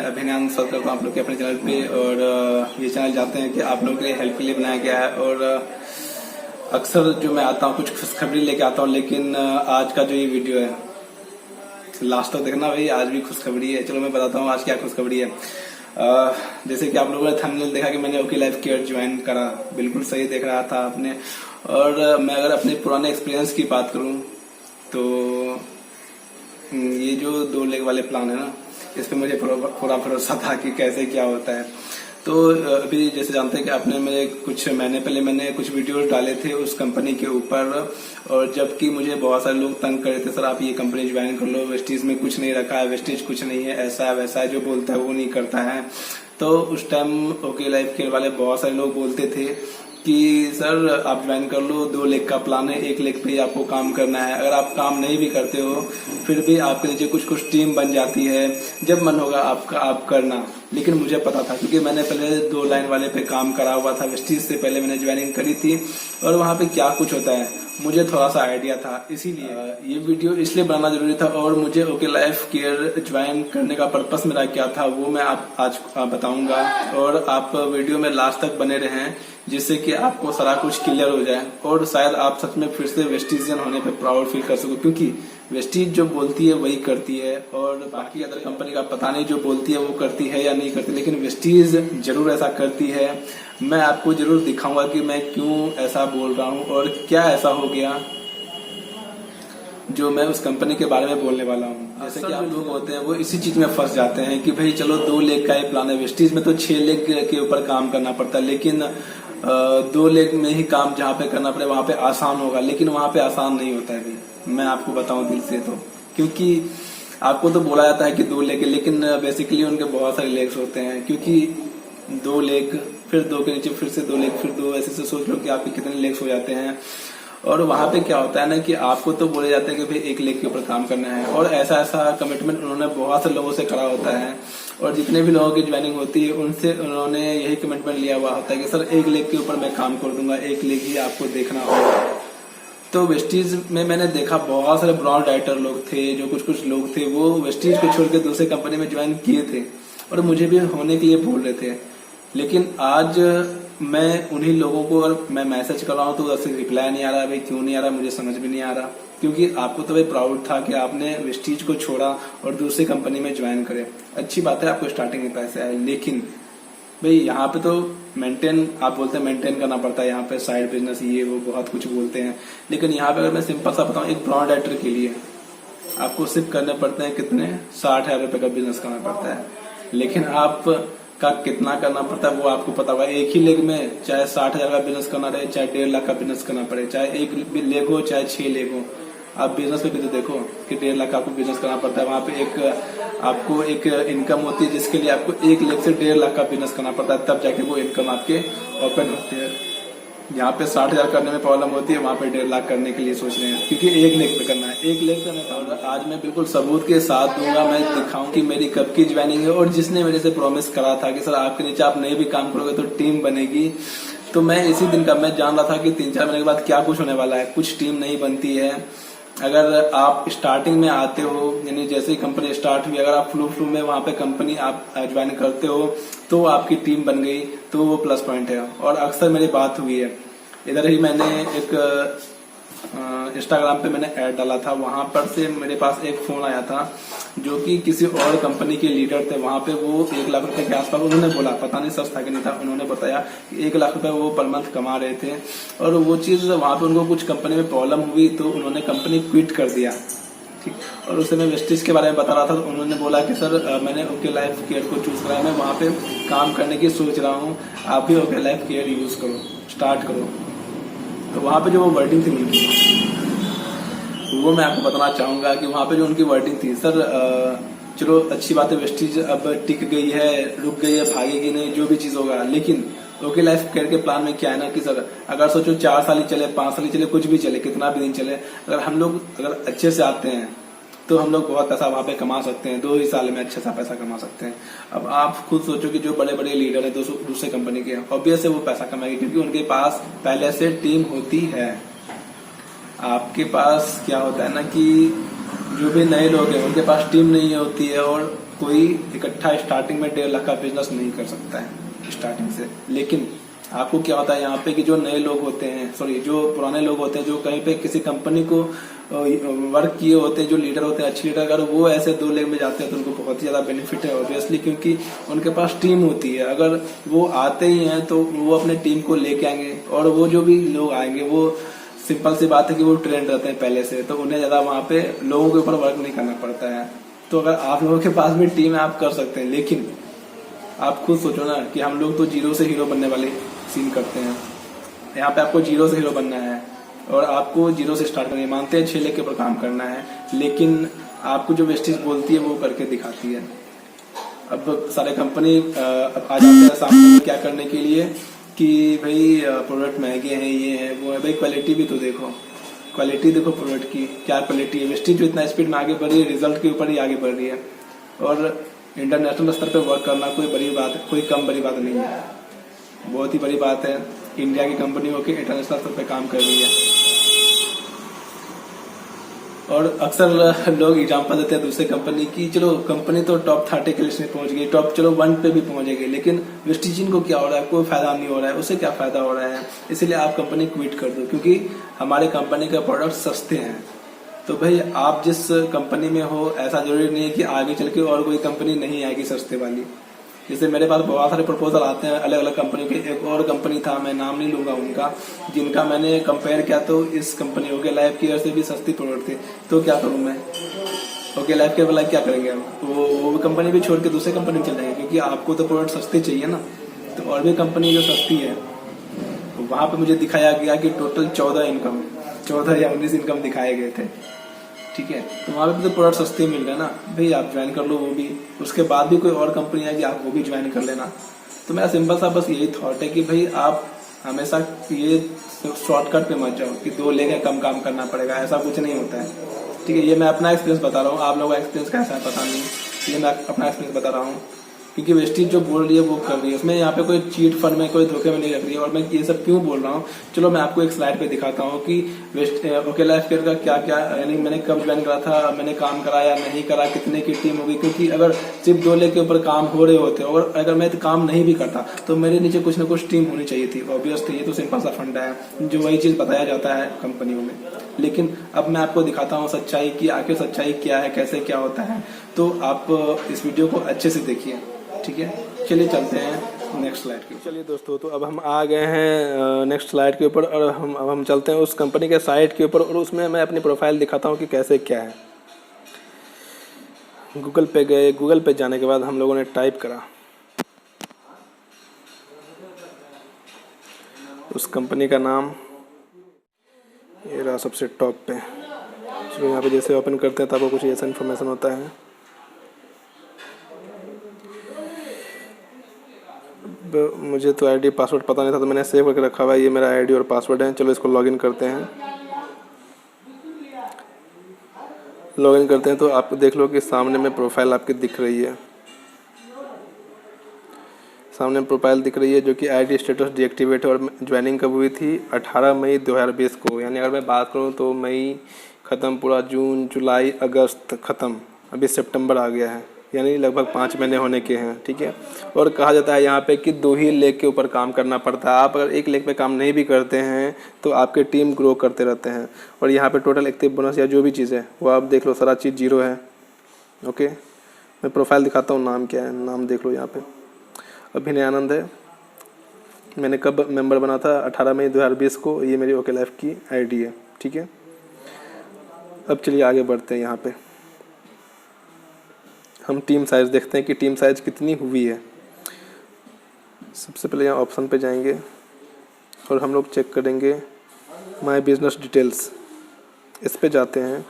अभिनंदन स्वागत करता हूँ आप लोग के अपने चैनल पे। और ये चैनल जानते हैं कि आप लोगों के लिए हेल्प के लिए बनाया गया है। और अक्सर जो मैं आता हूँ कुछ खुशखबरी लेके आता हूँ, लेकिन आज का जो ये वीडियो है लास्ट तक देखना भाई, आज भी खुशखबरी है। चलो मैं बताता हूँ आज क्या खुशखबरी है। जैसे कि आप लोगों ने थंबनेल देखा कि मैंने ओके लाइफ केयर ज्वाइन करा, बिल्कुल सही देख रहा था आपने। और मैं अगर अपने पुराने एक्सपीरियंस की बात करूँ तो ये जो 2 लेग वाले प्लान है ना, इस पे मुझे पूरा भरोसा था कि कैसे क्या होता है। तो अभी जैसे जानते हैं कि आपने मेरे कुछ महीने पहले मैंने कुछ वीडियोस डाले थे उस कंपनी के ऊपर, और जबकि मुझे बहुत सारे लोग तंग कर रहे थे, सर आप ये कंपनी ज्वाइन कर लो, वेस्टीज में कुछ नहीं रखा है, वेस्टीज कुछ नहीं है, ऐसा है वैसा है, जो बोलता है वो नहीं करता है। तो उस टाइम ओके लाइफ केयर वाले बहुत सारे लोग बोलते थे कि सर आप ज्वाइन कर लो, 2 लेग का प्लान है, 1 लेग पे ही आपको काम करना है। अगर आप काम नहीं भी करते हो फिर भी आपके नीचे कुछ कुछ टीम बन जाती है, जब मन होगा आपका आप करना। लेकिन मुझे पता था क्योंकि मैंने पहले 2 लाइन वाले पे काम करा हुआ था, वेस्टीज से पहले मैंने ज्वाइनिंग करी थी और वहां पे क्या कुछ होता है मुझे थोड़ा सा आइडिया था। इसीलिए ये वीडियो इसलिए बनाना जरूरी था। और मुझे ओके लाइफ केयर ज्वाइन करने का पर्पस मेरा क्या था वो मैं आज बताऊंगा, और आप वीडियो में लास्ट तक बने रहें जिससे कि आपको सारा कुछ क्लियर हो जाए और शायद आप सच में फिर से वेस्टीजियन होने पे प्राउड फील कर सको, क्योंकि वेस्टीज जो बोलती है वही करती है और बाकी अदर कंपनी का पता नहीं जो बोलती है वो करती है या नहीं करती, लेकिन वेस्टीज जरूर ऐसा करती है। मैं आपको जरूर दिखाऊंगा कि मैं क्यों ऐसा बोल रहा हूँ और क्या ऐसा हो गया जो मैं उस कंपनी के बारे में बोलने वाला हूँ। जैसे कि आप लोग होते हैं वो इसी चीज में फंस जाते हैं कि भाई चलो 2 लेग का ही प्लान है, वेस्टीज में तो 6 लेग के ऊपर काम करना पड़ता है, लेकिन 2 लेग में ही काम जहाँ पे करना पड़े वहां पे आसान होगा, लेकिन वहां पे आसान नहीं होता है भाई। मैं आपको बताऊं दिल से, तो क्योंकि आपको तो बोला जाता है कि 2 लेग, लेकिन बेसिकली उनके बहुत सारे लेग्स होते हैं, क्योंकि 2 लेग फिर 2 के नीचे फिर से 2 लेग फिर 2, ऐसे से सोच लो कि आपके कितने लेग्स हो जाते हैं। और वहां पे क्या होता है ना कि आपको तो बोले जाते हैं कि भाई 1 लेग के ऊपर काम करना है, और ऐसा ऐसा कमिटमेंट उन्होंने बहुत से लोगों से करा होता है। और जितने भी लोगों की ज्वाइनिंग होती है उनसे उन्होंने यही कमिटमेंट लिया हुआ होता है कि सर 1 लेग के ऊपर मैं काम कर दूंगा, 1 लेग ही आपको देखना होगा। तो वेस्टीज में मैंने देखा बहुत सारे ब्रॉड राइटर लोग थे, जो कुछ लोग थे वो वेस्टीज को छोड़ के दूसरे कंपनी में ज्वाइन किए थे और मुझे भी होने के लिए बोल रहे थे। लेकिन आज मैं उन्हीं लोगों को अगर मैं मैसेज कर रहा हूँ तो उससे रिप्लाई नहीं आ रहा, भाई क्यों नहीं आ रहा मुझे समझ भी नहीं आ रहा, क्योंकि आपको तो भाई प्राउड था कि आपने वेस्टीज को छोड़ा और दूसरी कंपनी में ज्वाइन करे। अच्छी बात है आपको स्टार्टिंग में पैसे आए, लेकिन भाई यहाँ पे तो मेंटेन, आप बोलते हैं मेंटेन करना पड़ता है, यहाँ पे साइड बिजनेस ये वो बहुत कुछ बोलते हैं। लेकिन यहाँ पे अगर मैं सिंपल सा बताऊँ, एक ब्रॉड राइटर के लिए आपको सिर्फ करने पड़ते हैं कितने 60,000 रुपए का बिजनेस करना पड़ता है, लेकिन आप का कितना करना पड़ता है वो आपको पता होगा। एक ही लेग में चाहे 60,000 का बिजनेस करना रहे, चाहे 1.5 लाख का बिजनेस करना पड़े, चाहे 1 लेग हो चाहे 6 लेग हो, आप बिजनेस पे भी तो देखो कि 1.5 लाख आपको बिजनेस करना पड़ता है। वहां पे एक आपको एक इनकम होती है जिसके लिए आपको 1 लेग से 1.5 लाख का बिजनेस करना पड़ता है, तब जाके वो इनकम आपके ओपन होती है। यहाँ पे 60,000 करने में प्रॉब्लम होती है, वहां पे 1.5 लाख करने के लिए सोच रहे हैं, क्योंकि 1 लेग पे करना है। 1 लेग पे मैं आज मैं बिल्कुल सबूत के साथ दूंगा, मैं दिखाऊं कि मेरी कब की ज्वाइनिंग है और जिसने मेरे से प्रॉमिस करा था कि सर आपके नीचे आप नहीं भी काम करोगे तो टीम बनेगी, तो मैं इसी दिन का मैं जान रहा था कि 3-4 महीने के बाद क्या कुछ होने वाला है। कुछ टीम नहीं बनती है। अगर आप स्टार्टिंग में आते हो, यानी जैसे ही कंपनी स्टार्ट हुई, अगर आप फ्लू में वहां पे कंपनी आप ज्वाइन करते हो तो आपकी टीम बन गई तो वो प्लस पॉइंट है। और अक्सर मेरी बात हुई है, इधर ही मैंने एक इंस्टाग्राम पे मैंने ऐड डाला था, वहां पर से मेरे पास एक फोन आया था जो कि किसी और कंपनी के लीडर थे। वहां पे वो 1 लाख रुपए के आसपास उन्होंने बोला, पता नहीं सच था कि नहीं था, उन्होंने बताया कि 1 लाख रुपए वो पर मंथ कमा रहे थे। और वो चीज वहां पे उनको कुछ कंपनी में प्रॉब्लम हुई तो उन्होंने कंपनी क्विट कर दिया। ठीक, और उससे मैं वेस्टीज के बारे में बता रहा था तो उन्होंने बोला कि सर मैंने ओके लाइफ केयर को चूज करा, मैं वहां पे काम करने की सोच रहा हूँ, आप भी ओके लाइफ केयर यूज करो, स्टार्ट करो। तो वहां पे जो वो वर्डिंग थी उनकी, वो मैं आपको बताना चाहूंगा कि वहां पे जो उनकी वर्डिंग थी, सर चलो अच्छी बात है वेस्टीज अब टिक गई है, रुक गई है, भागेगी नहीं, जो भी चीज होगा, लेकिन ओके लाइफ केयर के प्लान में क्या है ना कि सर अगर सोचो 4 साल ही चले, 5 साल ही चले, कुछ भी चले, कितना भी दिन चले, अगर हम लोग अगर अच्छे से आते हैं तो हम लोग बहुत पैसा वहां पे कमा सकते हैं, 2 ही साल में अच्छा सा पैसा कमा सकते हैं। अब आप खुद सोचो कि जो बड़े बड़े लीडर है दूसरे कंपनी के, ऑब्वियस है वो पैसा कमाएंगे क्योंकि उनके पास पहले से टीम होती है। आपके पास क्या होता है ना कि जो भी नए लोग हैं उनके पास टीम नहीं होती है, और कोई इकट्ठा स्टार्टिंग में 1.5 लाख का बिजनेस नहीं कर सकता है स्टार्टिंग से। लेकिन आपको क्या होता है यहाँ पे कि जो नए लोग होते हैं, सॉरी जो पुराने लोग होते हैं, जो कहीं पे किसी कंपनी को वर्क किए होते हैं, जो लीडर होते हैं, अच्छे लीडर, अगर वो ऐसे 2 लेग में जाते हैं तो उनको बहुत ही ज्यादा बेनिफिट है ऑब्वियसली, क्योंकि उनके पास टीम होती है। अगर वो आते ही हैं तो वो अपने टीम को लेके आएंगे, और वो जो भी लोग आएंगे वो सिंपल सी बात है कि वो ट्रेंड रहते हैं पहले से, तो उन्हें ज्यादा वहां पे लोगों के ऊपर वर्क नहीं करना पड़ता है। तो अगर आप लोगों के पास भी टीम है आप कर सकते हैं, लेकिन आप खुद सोचो ना कि हम लोग तो जीरो से हीरो बनने वाले सीन करते हैं। यहाँ पे आपको जीरो से हीरो बनना है और आपको जीरो से स्टार्ट करना है। मानते हैं 6 लाख के ऊपर काम करना है, लेकिन आपको जो वेस्टेज बोलती है वो करके दिखाती है। अब सारे कंपनी अब आ जाते हैं सामने में क्या करने के लिए कि भाई प्रोडक्ट महंगे हैं, ये है वो है। भाई क्वालिटी भी तो देखो, क्वालिटी देखो प्रोडक्ट की क्या क्वालिटी है। वेस्टेज जो इतना स्पीड में आगे बढ़ रही है, रिजल्ट के ऊपर ही आगे बढ़ रही है। और इंटरनेशनल स्तर पे वर्क करना कोई बड़ी बात, कोई कम बड़ी बात नहीं है, बहुत ही बड़ी बात है। इंडिया की कंपनी होकर इंटरनेशनल स्तर पे काम कर रही है। और अक्सर लोग एग्जांपल देते हैं दूसरे कंपनी की, चलो कंपनी तो टॉप 30 के लिस्ट में पहुंच गई, टॉप चलो 1 पे भी पहुंचेगी, लेकिन वेस्टिजिन को क्या हो रहा है, कोई फायदा नहीं हो रहा है, उसे क्या फायदा हो रहा है। इसलिए आप कंपनी क्विट कर दो, क्योंकि हमारे कंपनी के प्रोडक्ट सस्ते हैं। तो भाई आप जिस कंपनी में हो ऐसा जरूरी नहीं है कि आगे चल के और कोई कंपनी नहीं आएगी सस्ते वाली। जैसे मेरे पास बहुत सारे प्रपोजल आते हैं अलग अलग कंपनी के। एक और कंपनी था, मैं नाम नहीं लूंगा उनका, जिनका मैंने कंपेयर किया तो इस कंपनी ओके लाइफ केयर से भी सस्ती प्रोडक्ट थे। तो क्या करूं मैं, ओके लाइफ केयर वाला क्या करेंगे हम, वो कंपनी भी छोड़ के दूसरे कंपनी में चल जाएंगे, क्योंकि आपको तो प्रोडक्ट सस्ते चाहिए ना। तो और भी कंपनी जो सस्ती है, तो वहां पे मुझे दिखाया गया कि टोटल 14 या 19 इनकम दिखाए गए थे, ठीक है। तो वहां पे तो प्रोडक्ट सस्ते मिल रहे हैं ना, भाई आप ज्वाइन कर लो वो भी। उसके बाद भी कोई और कंपनी है कि आप वो भी ज्वाइन कर लेना। तो मेरा सिंपल सा बस यही थॉट है कि भाई आप हमेशा ये शॉर्टकट पे मत जाओ कि 2 लेके कम काम करना पड़ेगा, ऐसा कुछ नहीं होता है, ठीक है। ये मैं अपना एक्सपीरियंस बता रहा हूँ, आप लोगों का एक्सपीरियंस कैसा है पता नहीं, ये मैं अपना एक्सपीरियंस बता रहा हूँ। क्योंकि वेस्टीज जो बोल रही है वो कर रही है, उसमें यहाँ पे कोई चीट फंड में कोई धोखे में नहीं रख रही है। और मैं ये सब क्यों बोल रहा हूँ, चलो मैं आपको एक स्लाइड पे दिखाता हूँ कि ओके लाइफ केयर का क्या क्या, यानी मैंने कब ज्वाइन करा था, मैंने काम करा या नहीं करा, कितने की टीम होगी। क्योंकि अगर सिर्फ 2 लाख के ऊपर काम हो रहे होते और अगर मैं काम नहीं भी करता तो मेरे नीचे कुछ ना कुछ टीम होनी चाहिए थी, ऑब्वियस थी। ये तो सिंपल सा फंडा है, जो वही चीज बताया जाता है कंपनियों में। लेकिन अब मैं आपको दिखाता हूँ सच्चाई की, आखिर सच्चाई क्या है, कैसे क्या होता है। तो आप इस वीडियो को अच्छे से देखिए, ठीक है। चलिए चलते हैं नेक्स्ट स्लाइड के। चलिए दोस्तों, तो अब हम आ गए हैं नेक्स्ट स्लाइड के ऊपर, और अब हम चलते हैं उस कंपनी के साइट के ऊपर, और उसमें मैं अपनी प्रोफाइल दिखाता हूँ कि कैसे क्या है। गूगल पे गए, गूगल पे जाने के बाद हम लोगों ने टाइप करा उस कंपनी का नाम, ये रहा सबसे टॉप पे। चलो यहाँ पे जैसे ओपन करते हैं तो आपको कुछ ऐसा इन्फॉर्मेशन होता है। मुझे तो आईडी पासवर्ड पता नहीं था, तो मैंने सेव करके रखा हुआ है, ये मेरा आईडी और पासवर्ड है। चलो इसको लॉगिन करते हैं। लॉगिन करते हैं तो आप देख लो कि सामने में प्रोफाइल आपकी दिख रही है, सामने प्रोफाइल दिख रही है जो कि आईडी स्टेटस डीएक्टिवेट है। और ज्वाइनिंग कब हुई थी, 18 मई 2020 को। यानी अगर मैं बात करूँ तो मई ख़त्म, पूरा जून जुलाई अगस्त ख़त्म, अभी सितंबर आ गया है, यानी लगभग 5 महीने होने के हैं, ठीक है। और कहा जाता है यहाँ पे कि 2 ही लेग के ऊपर काम करना पड़ता है। आप अगर 1 लेग पे काम नहीं भी करते हैं तो आपके टीम ग्रो करते रहते हैं। और यहाँ पे टोटल एक्टिव बोनस या जो भी चीज़ है वो आप देख लो, सारा चीज़ 0 है, ओके। मैं प्रोफाइल दिखाता हूँ, नाम क्या है, नाम देख लो यहाँ पे, अभिनय आनंद है। मैंने कब मेंबर बना था, 18 मई 2020 को। ये मेरी ओके लाइफ की आईडी है, ठीक है। अब चलिए आगे बढ़ते हैं। यहाँ पे हम टीम साइज़ देखते हैं कि टीम साइज़ कितनी हुई है। सबसे पहले यहाँ ऑप्शन पे जाएंगे और हम लोग चेक करेंगे माय बिजनेस डिटेल्स, इस पे जाते हैं।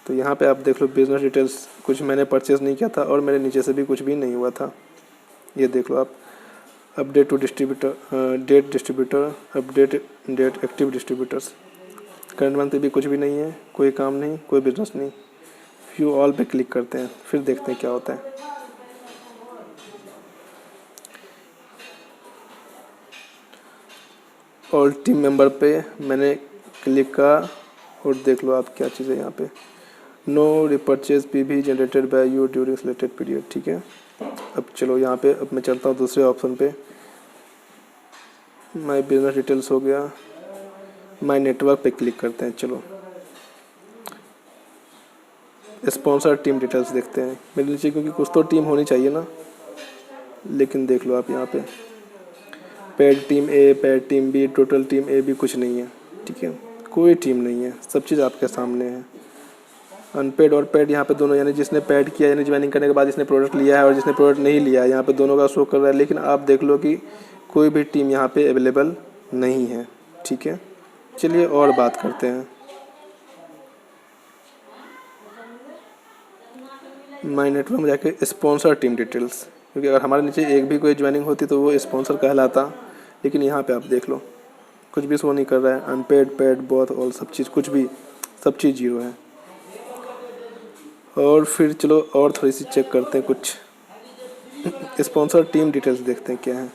तो यहाँ पे आप देख लो बिजनेस डिटेल्स, कुछ मैंने परचेज़ नहीं किया था और मेरे नीचे से भी कुछ भी नहीं हुआ था, ये देख लो आप। Update to distributor, date distributor, update date active distributors, current month भी कुछ भी नहीं है, कोई काम नहीं, कोई बिजनेस नहीं। व्यू ऑल पे क्लिक करते हैं, फिर देखते हैं क्या होता है। ऑल टीम मेंबर पे मैंने क्लिक करा और देख लो आप क्या चीज़ है यहाँ पे। No repurchase PV generated by you during selected period. ठीक है, अब चलो यहाँ पे अब मैं चलता हूँ दूसरे ऑप्शन पे। माय बिजनेस डिटेल्स हो गया, माय नेटवर्क पे क्लिक करते हैं। चलो स्पॉन्सर टीम डिटेल्स देखते हैं मेरे नीचे, क्योंकि कुछ तो टीम होनी चाहिए ना। लेकिन देख लो आप यहाँ पे paid team A, paid team B, total team A भी कुछ नहीं है। ठीक है, कोई टीम नहीं है, सब चीज़ आपके सामने है। अनपेड और पेड यहाँ पे दोनों, यानी जिसने पेड किया यानी ज्वाइनिंग करने के बाद जिसने प्रोडक्ट लिया है और जिसने प्रोडक्ट नहीं लिया है, यहाँ पे दोनों का शो कर रहा है। लेकिन आप देख लो कि कोई भी टीम यहाँ पे अवेलेबल नहीं है। ठीक है, चलिए और बात करते हैं। माय नेटवर्क में जाके स्पॉन्सर टीम डिटेल्स, क्योंकि अगर हमारे नीचे एक भी कोई ज्वाइनिंग होती तो वो स्पॉन्सर कहलाता। लेकिन यहाँ पे आप देख लो कुछ भी शो नहीं कर रहा है। अनपेड, पेड, बोथ, ऑल, सब चीज़ कुछ भी, सब चीज़ जीरो है। और फिर चलो और थोड़ी सी चेक करते हैं, कुछ स्पॉन्सर टीम डिटेल्स देखते हैं क्या है।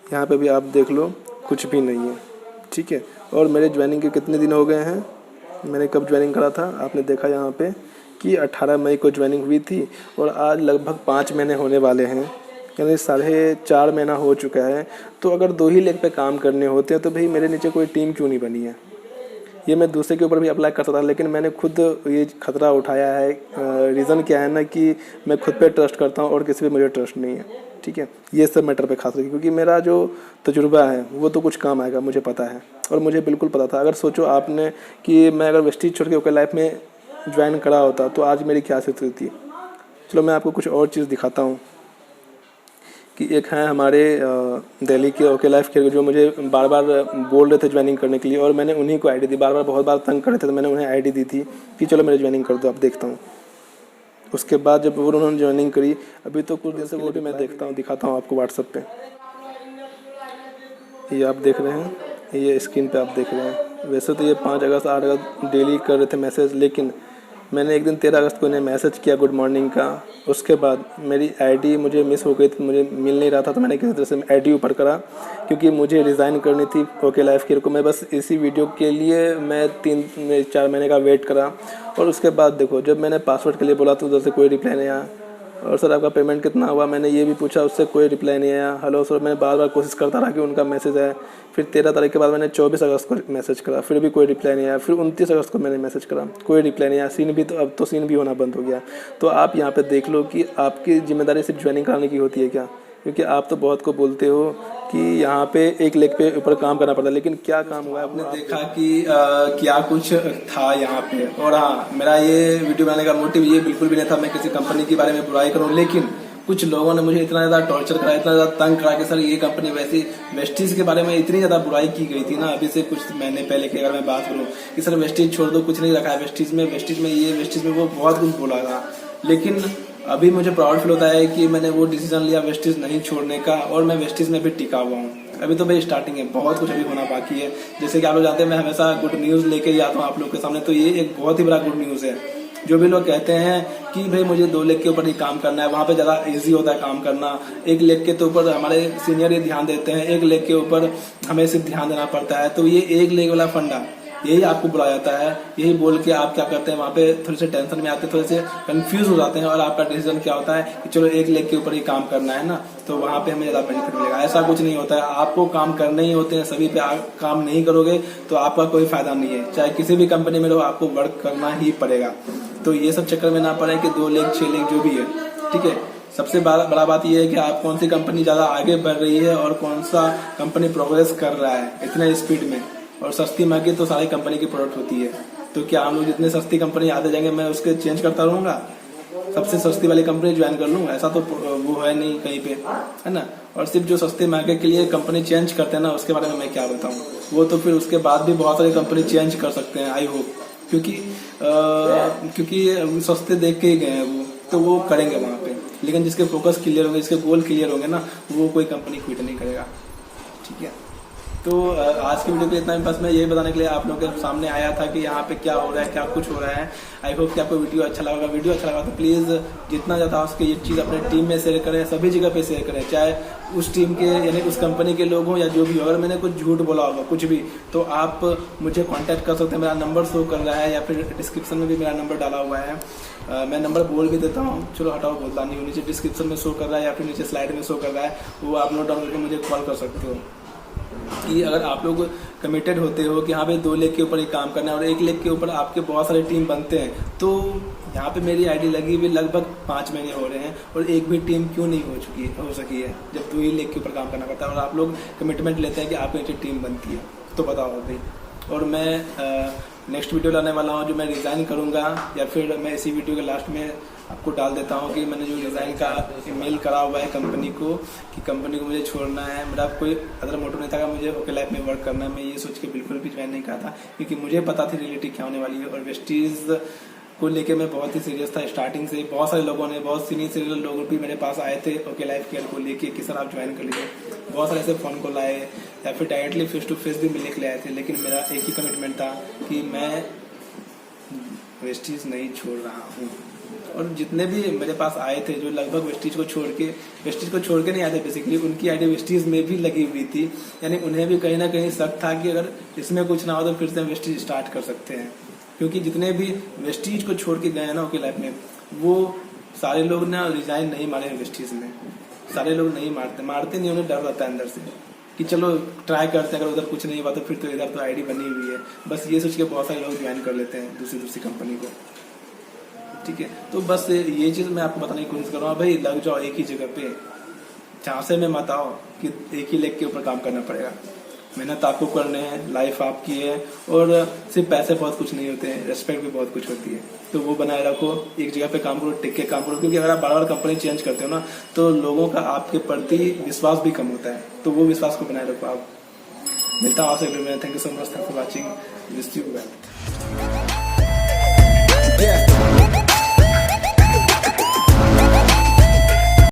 यहाँ पे भी आप देख लो कुछ भी नहीं है। ठीक है, और मेरे ज्वाइनिंग के कितने दिन हो गए हैं, मैंने कब ज्वाइनिंग करा था, आपने देखा यहाँ पे कि 18 मई को ज्वाइनिंग हुई थी और आज लगभग 5 महीने होने वाले हैं, यानी 4.5 महीना हो चुका है। तो अगर 2 ही लेग पे काम करने होते हैं तो भाई मेरे नीचे कोई टीम क्यों नहीं बनी है। ये मैं दूसरे के ऊपर भी अप्लाई कर सकता था, लेकिन मैंने खुद ये खतरा उठाया है। रीज़न क्या है ना कि मैं खुद पे ट्रस्ट करता हूँ और किसी पे मुझे ट्रस्ट नहीं है। ठीक है, ये सब मैटर पे खास करके, क्योंकि मेरा जो तजुर्बा है वो तो कुछ काम आएगा, मुझे पता है। और मुझे बिल्कुल पता था, अगर सोचो आपने कि मैं अगर वेस्टीज छोड़ के ओके लाइफ में ज्वाइन करा होता तो आज मेरी क्या स्थिति थी। चलो मैं आपको कुछ और चीज़ दिखाता हूँ कि एक है हमारे दिल्ली के ओके लाइफ के, जो मुझे बार बार बोल रहे थे ज्वाइनिंग करने के लिए, और मैंने उन्हीं को आईडी दी। बार बार बहुत बार तंग कर रहे थे तो मैंने उन्हें आईडी दी थी कि चलो मेरी ज्वाइनिंग कर दो, आप देखता हूँ। उसके बाद जब उन्होंने ज्वाइनिंग करी, अभी तो कुछ दिन से वो भी मैं देखता हूँ, दिखाता हूँ आपको व्हाट्सएप पे। ये आप देख रहे हैं, ये स्क्रीन पे आप देख रहे हैं। वैसे तो ये 5 अगस्त 8 अगस्त डेली कर रहे थे मैसेज, लेकिन मैंने एक दिन 13 अगस्त को इन्हें मैसेज किया गुड मॉर्निंग का। उसके बाद मेरी आईडी मुझे मिस हो गई थी, मुझे मिल नहीं रहा था, तो मैंने किसी तरह से आईडी ऊपर करा, क्योंकि मुझे रिज़ाइन करनी थी ओके लाइफ केयर को। मैं बस इसी वीडियो के लिए मैं 3-4 महीने का वेट करा। और उसके बाद देखो, जब मैंने पासवर्ड के लिए बोला तो उधर से कोई रिप्लाई नहीं आया। और सर आपका पेमेंट कितना हुआ, मैंने ये भी पूछा, उससे कोई रिप्लाई नहीं आया। हेलो सर, मैंने बार बार कोशिश करता रहा कि उनका मैसेज आए। फिर 13 तारीख के बाद मैंने 24 अगस्त को मैसेज करा, फिर भी कोई रिप्लाई नहीं आया। फिर 29 अगस्त को मैंने मैसेज करा, कोई रिप्लाई नहीं आया। सीन भी तो अब तो सीन भी होना बंद हो गया। तो आप यहाँ पे देख लो कि आपकी जिम्मेदारी सिर्फ ज्वाइनिंग कराने की होती है क्या, क्योंकि आप तो बहुत को बोलते हो कि यहाँ पे एक लेग पे ऊपर काम करना पड़ता है, लेकिन क्या काम हुआ है। आपने देखा कि क्या कुछ था यहाँ पे। और हाँ, मेरा ये वीडियो बनाने का मोटिव ये बिल्कुल भी नहीं था मैं किसी कंपनी के बारे में बुराई करूँ, लेकिन कुछ लोगों ने मुझे इतना ज़्यादा टॉर्चर करा, इतना ज़्यादा तंग करा कि सर ये कंपनी वैसी वेस्टीज के बारे में इतनी ज़्यादा बुराई की गई थी ना अभी से कुछ महीने पहले की अगर मैं बात करूँ कि सर वेस्टीज छोड़ दो, कुछ नहीं रखा है वेस्टीज में ये वेस्टीज में वो, बहुत कुछ बोला था। लेकिन अभी मुझे प्राउड फील होता है कि मैंने वो डिसीजन लिया वेस्टीज नहीं छोड़ने का, और मैं वेस्टीज में भी टिका हुआ हूँ। अभी तो भाई स्टार्टिंग है, बहुत कुछ अभी होना बाकी है। जैसे कि आप लोग जानते हैं मैं हमेशा गुड न्यूज़ लेके ही आता हूँ आप लोग के सामने, तो ये एक बहुत ही बड़ा गुड न्यूज़ है। जो भी लोग कहते हैं कि भाई मुझे 2 लेग के ऊपर ही काम करना है, वहाँ पे ज़्यादा इजी होता है काम करना। 1 लेग के तो ऊपर हमारे सीनियर ही ध्यान देते हैं, 1 लेग के ऊपर हमें सिर्फ ध्यान देना पड़ता है। तो ये 1 लेग वाला फंडा यही आपको बुलाया जाता है, यही बोल के आप क्या करते हैं वहाँ पे थोड़े से टेंशन में आते हैं, थोड़े से कंफ्यूज हो जाते हैं, और आपका डिसीजन क्या होता है कि चलो 1 लेग के ऊपर ही काम करना है ना, तो वहाँ पे हमें ज़्यादा बेनिफिट मिलेगा। ऐसा कुछ नहीं होता है, आपको काम करने ही होते हैं, सभी पे काम नहीं करोगे तो आपका कोई फायदा नहीं है। चाहे किसी भी कंपनी में रहो, आपको वर्क करना ही पड़ेगा। तो ये सब चक्कर में ना पड़े कि 2 लेग 6 लेग जो भी है, ठीक है। सबसे बड़ा बात यह है कि आप कौन सी कंपनी ज़्यादा आगे बढ़ रही है और कौन सा कंपनी प्रोग्रेस कर रहा है इतने स्पीड में। और सस्ती महंगी तो सारी कंपनी की प्रोडक्ट होती है, तो क्या हम लोग जितने सस्ती कंपनी आते जाएंगे मैं उसके चेंज करता रहूँगा, सबसे सस्ती वाली कंपनी ज्वाइन कर लूँ, ऐसा तो वो है नहीं कहीं पे, है ना। और सिर्फ जो सस्ते महंगे के लिए कंपनी चेंज करते हैं ना, उसके बारे में मैं क्या बताऊँ। वो तो फिर उसके बाद भी बहुत सारी कंपनी चेंज कर सकते हैं, आई होप, क्योंकि सस्ते देख के ही गए हैं तो वो करेंगे वहाँ पे। लेकिन जिसके फोकस क्लियर होंगे, जिसके गोल क्लियर होंगे ना, वो कोई कंपनी क्विट नहीं करेगा, ठीक है। तो आज की वीडियो के इतना, बस मैं यही बताने के लिए आप लोगों के सामने आया था कि यहाँ पे क्या हो रहा है, क्या कुछ हो रहा है। आई होप कि आपको वीडियो अच्छा लगा। वीडियो अच्छा लगा तो प्लीज़ जितना ज़्यादा हो सके ये चीज़ अपने टीम में शेयर करें, सभी जगह पे शेयर करें, चाहे उस टीम के यानी उस कंपनी के लोग हों या जो भी हो। अगर मैंने कुछ झूठ बोला होगा कुछ भी, तो आप मुझे कांटेक्ट कर सकते हैं। मेरा नंबर शो कर रहा है या फिर डिस्क्रिप्शन में भी मेरा नंबर डाला हुआ है। मैं नंबर बोल भी देता हूँ, चलो हटाओ बोलता नहीं हूँ, नीचे डिस्क्रिप्शन में शो कर रहा है या फिर नीचे स्लाइड में शो कर रहा है, वो आप नोट डाउन करके मुझे कॉल कर सकते हो। कि अगर आप लोग कमिटेड होते हो कि हाँ भाई 2 लेग के ऊपर एक काम करना है और 1 लेग के ऊपर आपके बहुत सारे टीम बनते हैं, तो यहाँ पे मेरी आईडी लगी हुई लगभग 5 महीने हो रहे हैं और एक भी टीम क्यों नहीं हो सकी है, जब 2 ही लेग के ऊपर काम करना पड़ता है और आप लोग कमिटमेंट लेते हैं कि आपके नीचे टीम बनती है। तो बताओ भाई। और मैं नेक्स्ट वीडियो लाने वाला हूँ जो मैं रिज़ाइन करूँगा, या फिर मैं इसी वीडियो के लास्ट में आपको डाल देता हूँ कि मैंने जो रिज़ाइन का ईमेल करा हुआ है कंपनी को, कि कंपनी को मुझे छोड़ना है। मेरा कोई अदर मोटिव नहीं था कि मुझे ओके लाइफ में वर्क करना है। मैं ये सोच के बिल्कुल भी ज्वाइन नहीं करा था, क्योंकि मुझे पता थी रियलिटी क्या होने वाली है। और वेस्टीज को लेके मैं बहुत ही सीरियस था स्टार्टिंग से। बहुत सारे लोगों ने, बहुत सीनियर लोग भी मेरे पास आए थे ओके लाइफ केयर को लेके कि सर आप ज्वाइन कर लीजिए। बहुत सारे ऐसे फ़ोन कॉल आए या फिर डायरेक्टली फेस टू फेस भी मिलने के लिए आए थे, लेकिन मेरा एक ही कमिटमेंट था कि मैं वेस्टीज नहीं छोड़ रहा हूँ। और जितने भी मेरे पास आए थे जो लगभग वेस्टीज को छोड़ के नहीं आए थे, बेसिकली उनकी आईडी वेस्टीज में भी लगी हुई थी। यानी उन्हें भी कहीं ना कहीं शक था कि अगर इसमें कुछ ना हो तो फिर से वेस्टीज स्टार्ट कर सकते हैं। क्योंकि जितने भी वेस्टीज को छोड़ के गए हैं ना ओके लाइफ में, वो सारे लोग ना रिजाइन नहीं मारे हैं वेस्टीज में। सारे लोग नहीं मारते नहीं, उन्हें डर रहता है अंदर से कि चलो ट्राई करते हैं, अगर उधर कुछ नहीं हुआ तो फिर तो इधर तो आईडी बनी हुई है। बस ये सोच के बहुत सारे लोग ज्वाइन कर लेते हैं दूसरी कंपनी को। ठीक है, तो बस ये चीज़ मैं आपको बताने की कोशिश कर रहा हूँ। भाई लग जाओ एक ही जगह पे, चांसे में मत आओ कि एक ही लेग के ऊपर काम करना पड़ेगा। मेहनत आपको करने हैं, लाइफ आपकी है, और सिर्फ पैसे बहुत कुछ नहीं होते हैं, रेस्पेक्ट भी बहुत कुछ होती है। तो वो बनाए रखो, एक जगह पे काम करो, टिक के काम करो। क्योंकि अगर आप बार बार कंपनी चेंज करते हो ना, तो लोगों का आपके प्रति विश्वास भी कम होता है। तो वो विश्वास को बनाए रखो आप। मिलता हूँ आपसे। Thank you so much for watching.